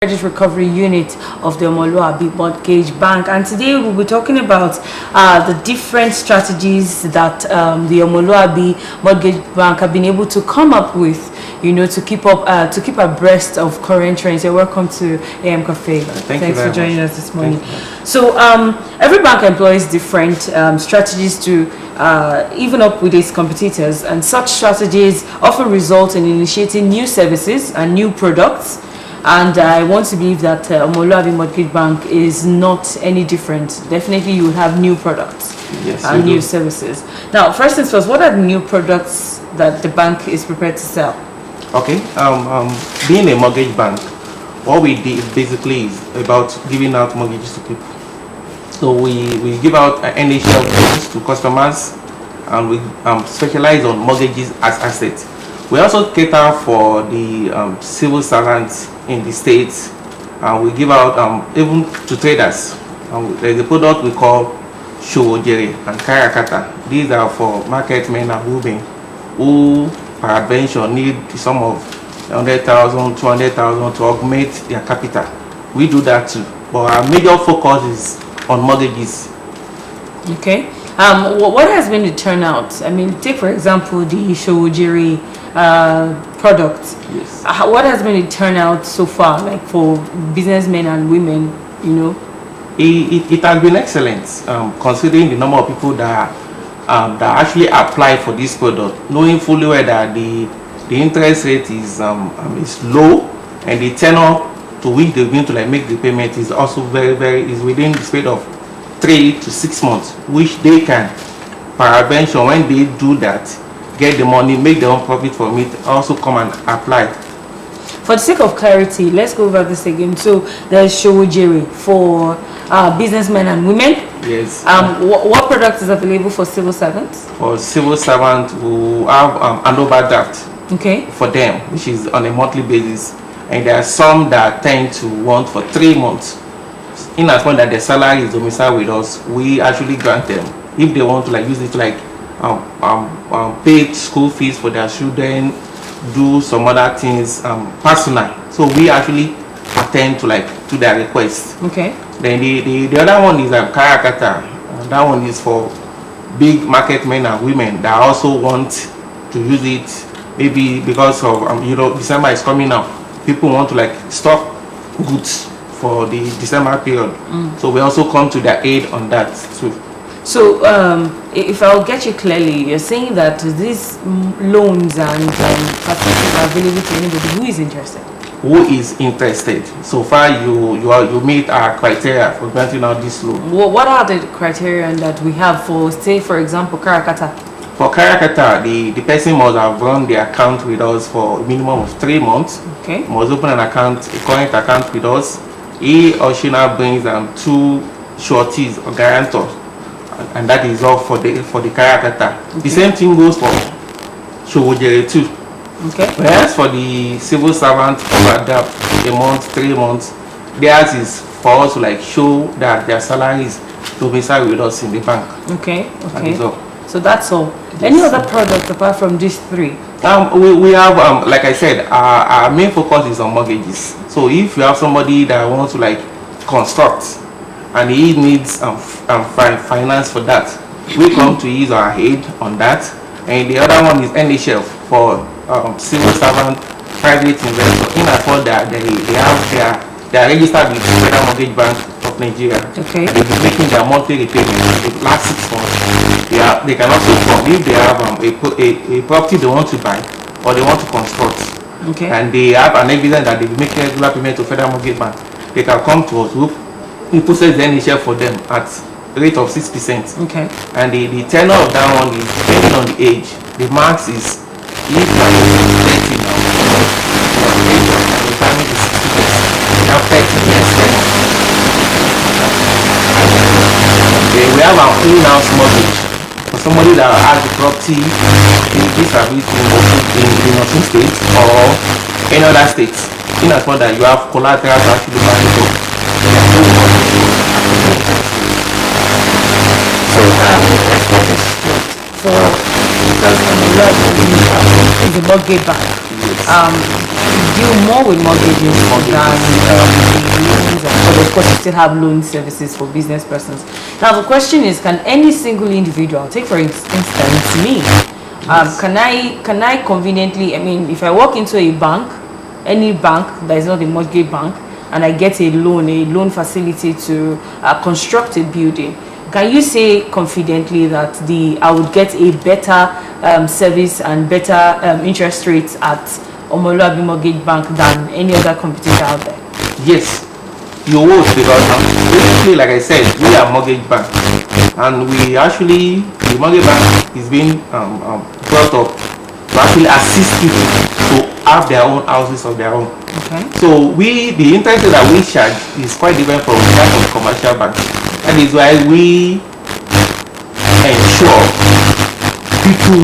Credit Recovery Unit of the Omoluabi Mortgage Bank, and today we'll be talking about the different strategies that the Omoluabi Mortgage Bank have been able to come up with, to keep abreast of current trends. You're welcome to AM Cafe. Thanks for joining us this morning. So every bank employs different strategies to even up with its competitors, and such strategies often result in initiating new services and new products. And I want to believe that Omoluabi Mortgage Bank is not any different. Definitely you will have new products and new services. Now, first things first, what are the new products that the bank is prepared to sell? Okay, being a mortgage bank, what we did basically is about giving out mortgages to people. So we give out initial loans to customers, and we specialize on mortgages as assets. We also cater for the civil servants in the states, and we give out even to traders. There's a product we call Showojere and Karakata. These are for market men and women who peradventure need the sum of 100,000, 200,000 to augment their capital. We do that too, but our major focus is on mortgages. Okay. What has been the turnout? I mean, take for example the Showojere product. Yes. What has been the turnout so far, like for businessmen and women? It has been excellent, considering the number of people that actually apply for this product, knowing fully well that the interest rate is low, and the tenor to which they're going to make the payment is also is within the space of 3 to 6 months, which they can peradventure when they do that, get the money, make their own profit from it, also come and apply. For the sake of clarity, let's go over this again. So there's Showojere for businessmen and women. Yes. What product is available for civil servants? For civil servants who have an overdraft. Okay. For them, which is on a monthly basis, and there are some that tend to want for 3 months. In as much that their salary is domiciled with us, we actually grant them, if they want to use it to pay school fees for their children, do some other things personal. So we actually attend to their request. Okay. Then the other one is Karakata. That one is for big market men and women that also want to use it. Maybe because of December is coming up, people want to stock goods for the December period. So we also come to their aid on that too. So if I'll get you clearly, you're saying that these loans and facilities are available to anybody who is interested. Who is interested? So far you meet our criteria for granting out this loan. What are the criteria that we have for, say for example, Karakata? For Karakata, the person must have run the account with us for a minimum of 3 months. Okay. Must open a current account with us. He or she now brings 2 sureties or guarantors, and that is all for the Karakata. Okay. The same thing goes for Showojere too. Okay. Whereas for the civil servant overdraft, a month, 3 months, theirs is for us to show that their salary is domiciled with us in the bank. Okay. That is all. So that's all. Yes. Any other product apart from these 3? We have, like I said, our main focus is on mortgages. So if you have somebody that wants to construct and he needs finance for that, we come to use our aid on that. And the other one is NHL for civil servant, private investor. In as well that they are registered with the Federal Mortgage Bank of Nigeria. Okay. And they've been making their monthly repayments the last 6 months. They can also come if they have a property they want to buy or they want to construct. Okay. And they have an evidence that they will make regular payment to Federal Mortgage Bank. They can come to us. We process the initial for them at a rate of 6%. Okay. And the tenor of that one is depending on the age. The max is if you are 30 now, the age of the retirement is 60 years. You have 30 years tenor. We have our in-house mortgage. For somebody that has the property in Osun State or any other state, in as much that you have collateral to actually manage up. So because the mortgage bank, deal more with mortgages than loans, but of course you still have loan services for business persons. Now the question is, can any single individual, take for instance me, can I conveniently, I mean, if I walk into a bank, any bank that is not a mortgage bank, and I get a loan facility to construct a building, can you say confidently that I would get a better service and better interest rates at Omoluabi Mortgage Bank than any other competitor out there? Yes, you would, because basically, like I said, we are a mortgage bank, and the mortgage bank is being brought up to actually assist people to have their own houses of their own. Okay. So the interest rate that we charge is quite different from that of commercial banks. That is why we ensure people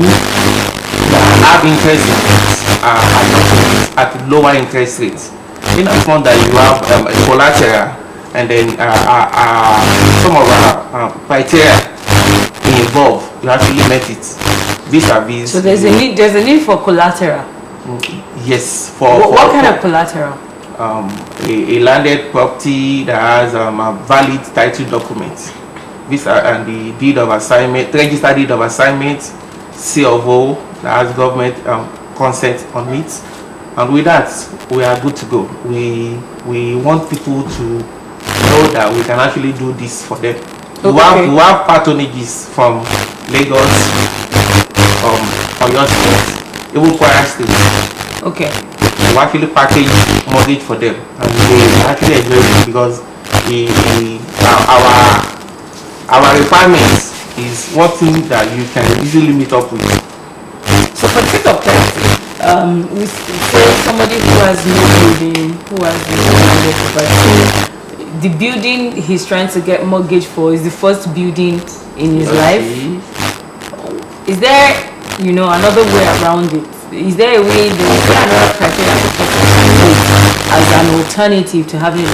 that have interest at lower interest rates. In the fund that you have collateral, and then some of our criteria involved, you actually met it. Vis-a-vis. So there's a need for collateral. Yes. What kind of collateral? A landed property that has a valid title document, and the deed of assignment, registered deed of assignment, C of O that has government consent on it, and with that we are good to go. We want people to know that we can actually do this for them. Okay. We have patronages from Lagos, from your state, even Kwara State. Okay. We actually package mortgage for them, and they actually enjoy it because our requirements is one thing that you can easily meet up with. So for the sake of clarity, we say somebody who has no building, who has no property, the building he's trying to get mortgage for is the first building in his life. Is there, another way around it? Is there a way, another criteria as an alternative to having it?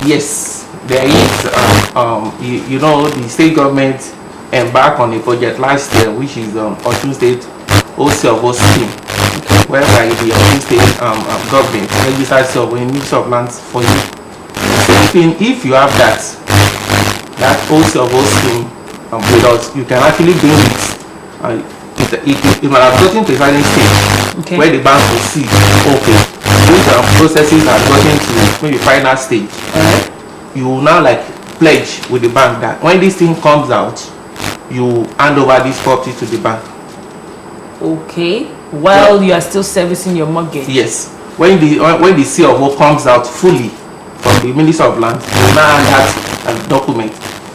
Yes, there is. The state government embarked on a project last year, which is Osun State OSBC scheme, whereby the Osun State government registers a mix of lands for you. So if you have that OSBC scheme with us, you can actually bring it. It might have gotten to a certain stage where the bank will see, okay, these processes have gotten to maybe final stage. You will now pledge with the bank that when this thing comes out, you hand over this property to the bank. Okay. While you are still servicing your mortgage. Yes. When the C of O comes out fully from the Minister of Land, you now hand that document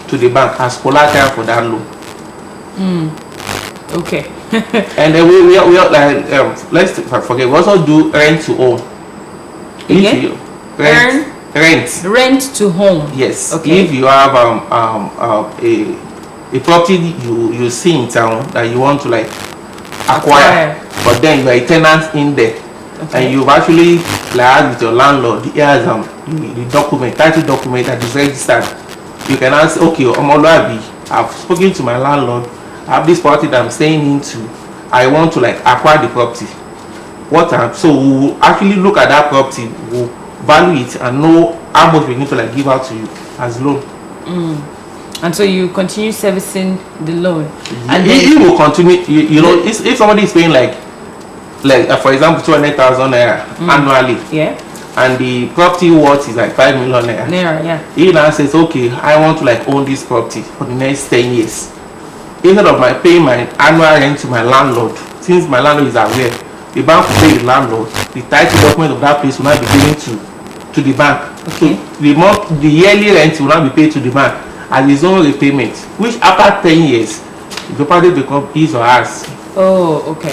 to the bank as collateral for that loan. Okay. And then we let's forget. We also do rent to own. Again? Rent to home. Yes. Okay. If you have a property you see in town that you want to acquire, but then you are a tenant in there, and you've actually with your landlord, he has the document, title document that is registered. You can ask, okay, Omoluabi, I've spoken to my landlord. I have this property that I'm staying into. I want to acquire the property. So we'll actually look at that property, we'll value it, and know how much we need to give out to you as loan. And so you continue servicing the loan. And he will continue. If somebody is paying for example 200,000 naira annually. Yeah. And the property worth is 5 million naira. Yeah. He now says, okay, I want to own this property for the next 10 years. Instead of paying my annual rent to my landlord, since my landlord is aware, the bank will pay the landlord. The title document of that place will not be given to the bank. Okay. So the yearly rent will not be paid to the bank as his own repayment, which after 10 years, the property becomes his or hers. Oh, okay.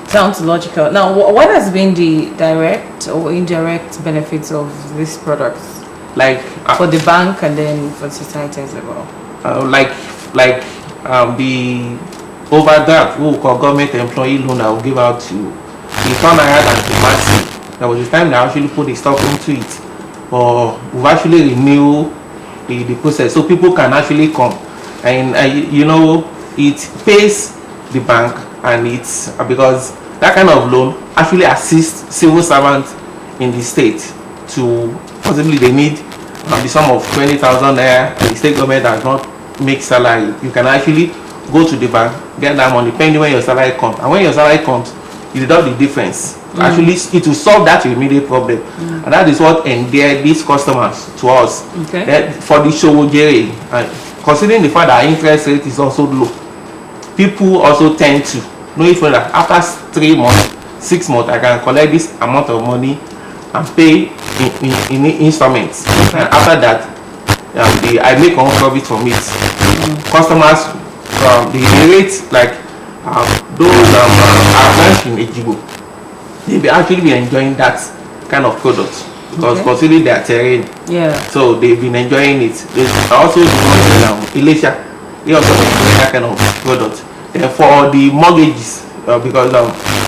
Sounds logical. Now, what has been the direct or indirect benefits of these products? For the bank and then for society as well. The overdraft, we call government employee loan, I will give out to the fund I had at the maxi. There was a time they actually put the stuff into it, or we've actually renewed the process so people can actually come, and it pays the bank, and it's because that kind of loan actually assists civil servants in the state to possibly they need the sum of 20,000 naira, and the state government does not make salary. You can actually go to the bank, get that money pending when your salary comes, and when your salary comes, you deduct the difference. Actually, it will solve that immediate problem, and that is what endeared these customers to us. For the Showogere, considering the fact that our interest rate is also low, people also tend to know it that after 3 months, 6 months, I can collect this amount of money and pay in installments. And after that, I make one profit from it. Customers, the rates like those are mentioned in Ejibo, they will actually be enjoying that kind of product because considering their terrain, so they've been enjoying it. They also Elisha, they also enjoy that kind of product. And for the mortgages, because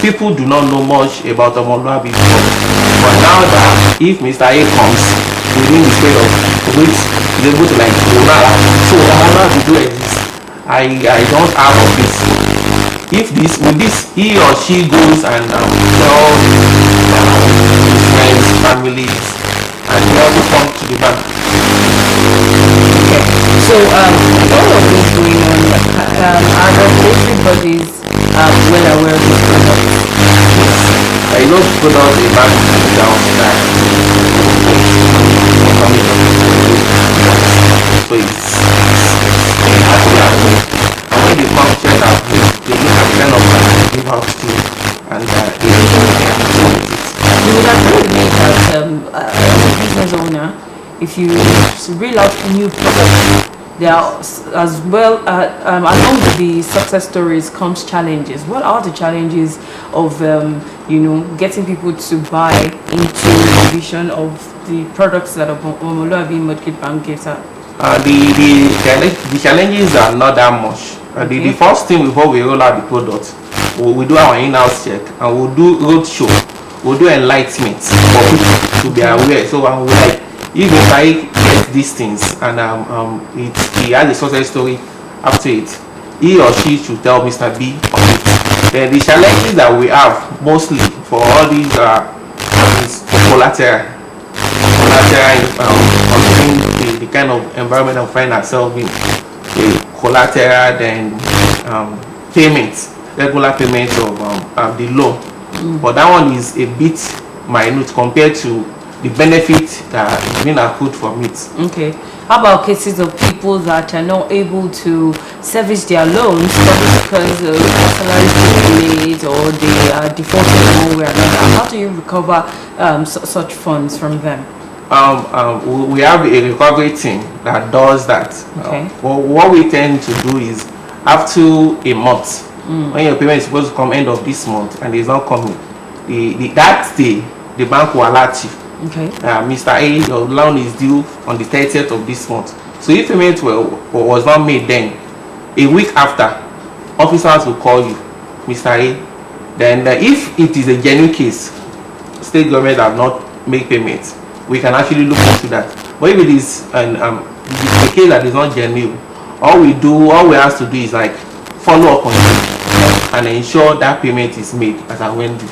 people do not know much about Omoluabi before, but now that if Mr. A comes within the state of which is able to like so Omoluabi do exist, I don't have of this. If this with this he or she goes and tell his friends, families, and they also come to the bank. So all of this going on, are the regulatory bodies well aware of this product? Yes. I know products the bank down that. So it's actually when the bank check out, they look at kind of give out to and they you would agree with me that as a business owner, if you reel out new products, there are as well along with the success stories comes challenges. What are the challenges of getting people to buy into the vision of the products that Omoluabi Mortgage Bank gives out? The challenges are not that much. The first thing before we roll out the product, we do our in-house check and we'll do road show, we'll do enlightenment for people to be aware. So we like, if I get these things and he has a success story after it, he or she should tell Mr. B on it. Then the challenges that we have mostly for all these is collateral the kind of environment we find ourselves in. The collateral, then payments, regular payments of the loan. But that one is a bit minute compared to the benefit that is being accrued from it. Okay. How about cases of people that are not able to service their loans because salary is delayed or they are defaulting one way or another? How do you recover such funds from them? We have a recovery team that does that. Well, what we tend to do is after a month, when your payment is supposed to come end of this month and it's not coming, that day the bank will alert you. Mr. A, your loan is due on the 30th of this month. So if payment was not made then, a week after, officers will call you, Mr. A. Then if it is a genuine case, state government have not made payments, we can actually look into that. But if it is the case that is not genuine, all we have to do is like follow up on it and ensure that payment is made as I went due.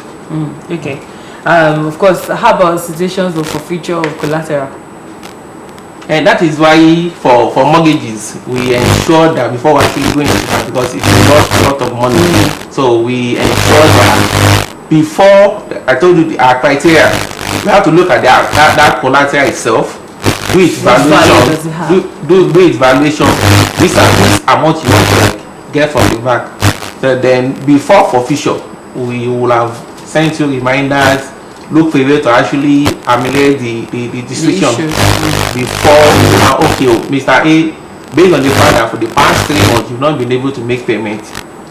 Of course, how about situations of forfeiture of collateral? And that is why for mortgages we ensure that before we actually go into that, because it's a lot of money, so we ensure that before I told you our criteria, we have to look at that collateral itself, do its valuation, do its valuation. This amount you want to get from the bank. So then before forfeiture, we will have sent you reminders, look for a way to actually ameliorate the restriction before Mr. A, based on the fact that for the past 3 months you've not been able to make payment,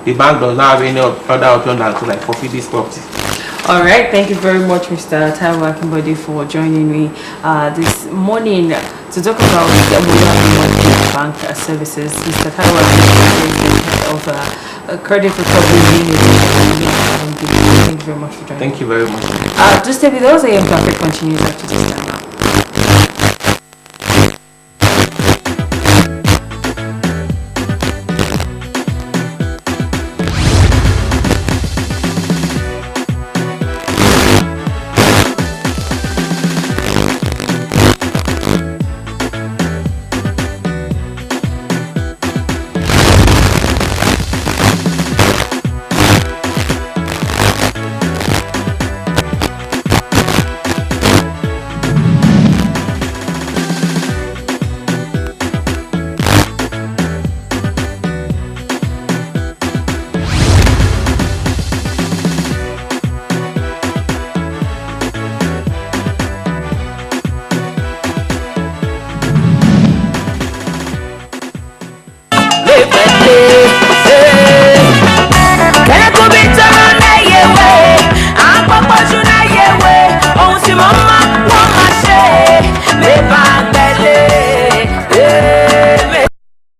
the bank does not have any other option than to like forfeit this property. All right, thank you very much, Mr. Taiwo Akinbode, for joining me this morning to talk about the Omoluabi Bank services. Mr. Taiwo Akinbode is the head of credit recovery unit. Thank you very much for joining. Thank you very much. Just stay with us. I am Perfect continues after this time.